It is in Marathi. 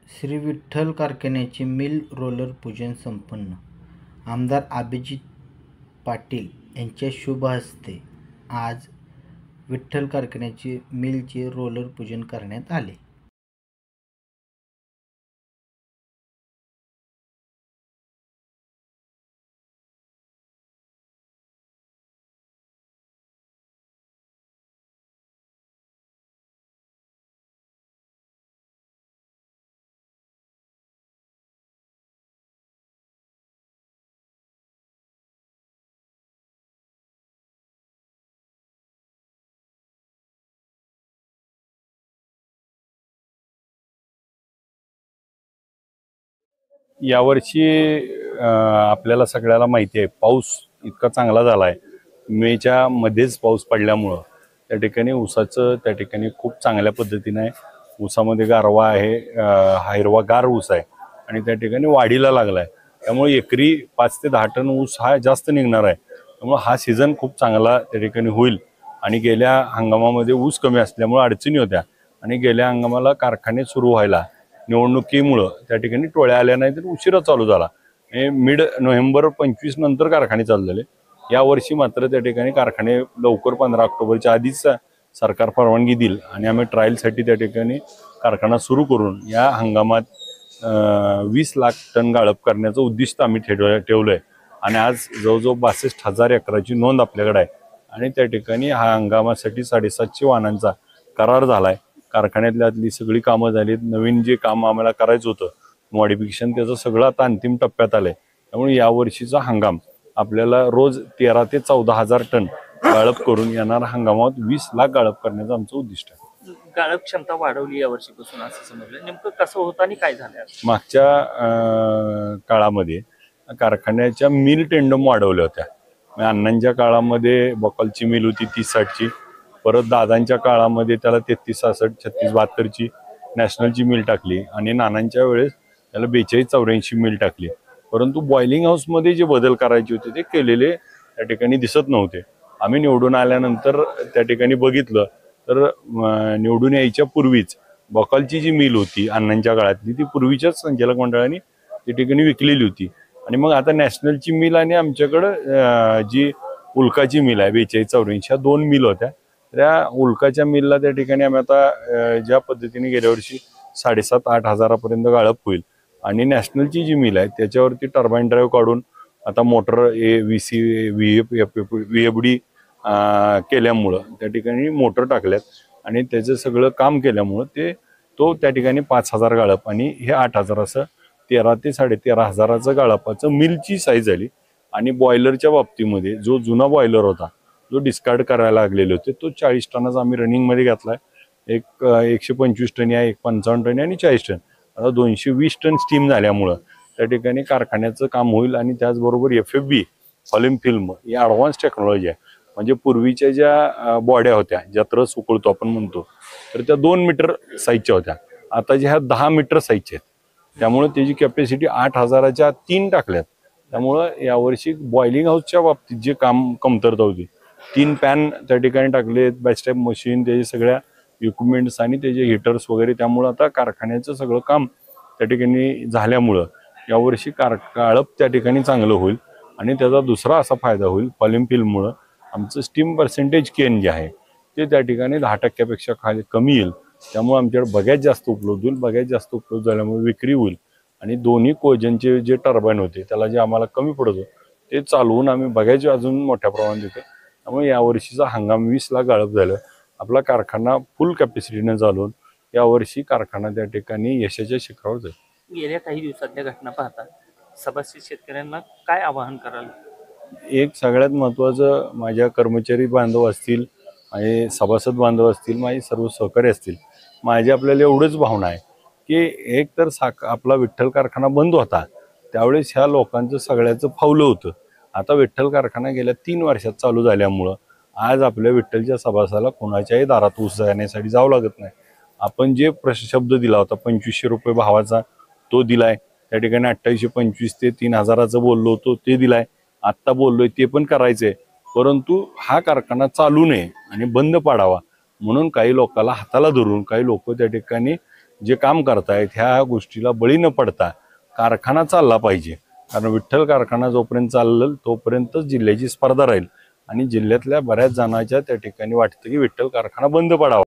श्री विठ्ठल कारखान्याचे मिल रोलर पूजन संपन्न. आमदार अभिजित पाटील यांच्या शुभ हस्ते आज विठ्ठल कारखान्याचे मिलचे रोलर पूजन करण्यात आले. यावर्षी आपल्याला सगळ्याला माहिती आहे, पाऊस इतका चांगला झाला आहे. मेच्या मध्येच पाऊस पडल्यामुळं त्या ठिकाणी ऊसाचं त्या ठिकाणी खूप चांगल्या पद्धतीने आहे. ऊसामध्ये गारवा आहे, हा हिरवागार ऊस आहे आणि त्या ठिकाणी वाढीला लागला आहे. त्यामुळे एकरी 5 ते 10 टन ऊस हा जास्त निघणार आहे. त्यामुळे हा सीझन खूप चांगला त्या ठिकाणी होईल. आणि गेल्या हंगामामध्ये ऊस कमी असल्यामुळे अडचणी होत्या आणि गेल्या हंगामाला कारखाने सुरू व्हायला निवडणुकीमुळं त्या ठिकाणी टोळ्या आल्या नाही तर उशिरा चालू झाला. मिड नोव्हेंबर 25 नंतर कारखाने चालू झाले. यावर्षी मात्र त्या ठिकाणी कारखाने लवकर 15 ऑक्टोबरच्या आधीच सरकार परवानगी देईल आणि आम्ही ट्रायलसाठी त्या ठिकाणी कारखाना सुरू करून या हंगामात 20 लाख टन गाळप करण्याचं उद्दिष्ट आम्ही ठेवलंय. आणि आज जवळजवळ 62,000 एकराची नोंद आपल्याकडे आहे आणि त्या ठिकाणी हा हंगामासाठी 750 वाहनांचा करार झालाय. कारखान्यातली सगळी कामं झालीत. नवीन जे काम आम्हाला करायचं होतं मॉडिफिकेशन, त्याचं सगळं आता अंतिम टप्प्यात आलंय. त्यामुळे यावर्षीचा हंगाम आपल्याला रोज 13,000 ते 14,000 टन गाळप करून येणार हंगामात 20 लाख गाळप करण्याचं आमचं उद्दिष्ट आहे. गाळप क्षमता वाढवली या वर्षीपासून असं समजलं. नेमकं कसं होतं आणि काय झालं? मागच्या काळामध्ये कारखान्याच्या मिल टेंडम वाढवल्या होत्या. अण्णांच्या काळामध्ये बकलची मिल होती 30-60ची. परत दादांच्या काळामध्ये त्याला 33-66, 36-72ची नॅशनलची मिल टाकली आणि नानांच्या वेळेस त्याला 42-84 मिल टाकली. परंतु बॉइलिंग हाऊसमध्ये जे बदल करायचे होते ते केलेले त्या ठिकाणी दिसत नव्हते. आम्ही निवडून आल्यानंतर त्या ठिकाणी बघितलं तर निवडून यायच्या पूर्वीच बकलची जी मिल होती अण्णांच्या काळातली ती पूर्वीच्याच संचालक मंडळाने त्या ठिकाणी विकलेली होती. आणि मग आता नॅशनलची मिल आणि आमच्याकडं जी उल्काची मिल आहे 42-84, ह्या 2 मिल होत्या. त्या उल्काच्या मिलला त्या ठिकाणी आम्ही आता ज्या पद्धतीने गेल्या वर्षी 7,500-8 हजारापर्यंत गाळप होईल आणि नॅशनलची जी मिल आहे त्याच्यावरती टर्बाईन ड्राईव्ह काढून आता मोटर VFD केल्यामुळं त्या ठिकाणी मोटर टाकल्यात आणि त्याचं सगळं काम केल्यामुळं तो त्या ठिकाणी 5,000 गाळप आणि हे 8,000 असं 13,000 ते 13,500 गाळपाचं मिलची साईज झाली. आणि बॉयलरच्या बाबतीमध्ये जो जुना बॉयलर होता जो डिस्कार्ड करायला लागलेले होते तो 40 टनाचा आम्ही रनिंगमध्ये घातलाय. एक 125 टन आहे, एक 55 टन आणि 40 टन. आता 220 टन स्टीम झाल्यामुळं त्या ठिकाणी कारखान्याचं काम होईल. आणि त्याचबरोबर FFB फॉलिम फिल्म ही ॲडव्हान्स टेक्नॉलॉजी आहे. म्हणजे पूर्वीच्या ज्या बॉड्या होत्या ज्या रस उकळतो आपण म्हणतो तर त्या 2 मीटर साईजच्या होत्या. आता ज्या ह्या 10 मीटर साईजच्या आहेत. त्यामुळे त्याची कॅपॅसिटी 8,000च्या 3 टाकल्यात. त्यामुळं यावर्षी बॉइलिंग हाऊसच्या बाबतीत जे काम कमतरता होती 3 पॅन त्या ठिकाणी टाकलेत, बॅचटाईप मशीन, त्याचे सगळ्या इक्विपमेंट्स आणि त्याचे हिटर्स वगैरे. त्यामुळं आता कारखान्याचं सगळं काम त्या ठिकाणी झाल्यामुळं यावर्षी गाळप त्या ठिकाणी चांगलं होईल. आणि त्याचा दुसरा असा फायदा होईल फॉलिम फिल्ममुळं आमचं स्टीम पर्सेंटेज केन जे आहे ते त्या ठिकाणी 10% खाली कमी येईल. त्यामुळे आमच्याकडे बघ्यात जास्त उपलब्ध होईल. बघ्यात जास्त उपलब्ध झाल्यामुळे विक्री होईल. आणि दोन्ही कोजनचे जे टर्बाईन होते त्याला जे आम्हाला कमी पडत होतं ते चालवून आम्ही बघ्याचे अजून मोठ्या प्रमाणात देतो. त्यामुळे यावर्षीचा हंगाम 20 लाख गाळप झालं. आपला कारखाना फुल कॅपॅसिटीने चालवून यावर्षी कारखाना त्या ठिकाणी यशाच्या शिखरावर जाईल. गेल्या काही दिवसातल्या घटना पाहता सभासद शेतकऱ्यांना काय आवाहन कराल? एक सगळ्यात महत्त्वाचं, माझ्या कर्मचारी बांधव असतील, माझे सभासद बांधव असतील, माझे सर्व सहकारी असतील, माझी आपल्याला एवढंच भावना आहे की एक तर आपला विठ्ठल कारखाना बंद होता त्यावेळेस ह्या लोकांचं सगळ्याचं फावलं होतं. आता विठ्ठल कारखाना गेल्या 3 वर्षात चालू झाल्यामुळं आज आपल्या विठ्ठलच्या सभासाला कोणाच्याही दारात ऊस जाण्यासाठी जावं लागत नाही. आपण जे शब्द दिला होता 2,500 रुपये भावाचा तो दिलाय. त्या ठिकाणी 2825 ते 3,000चं बोललो होतो ते दिलाय. आत्ता बोललोय ते पण करायचंय. परंतु हा कारखाना चालू नये आणि बंद पाडावा म्हणून काही लोकांना हाताला धरून काही लोक त्या ठिकाणी जे काम करतायत ह्या गोष्टीला बळी न पडता कारखाना चालला पाहिजे. कारण विठ्ठल कारखाना जोपर्यंत चाललं तोपर्यंतच जिल्ह्याची स्पर्धा राहील आणि जिल्ह्यातल्या बऱ्याच जणांच्या त्या ठिकाणी वाटतं की विठ्ठल कारखाना बंद पडावा.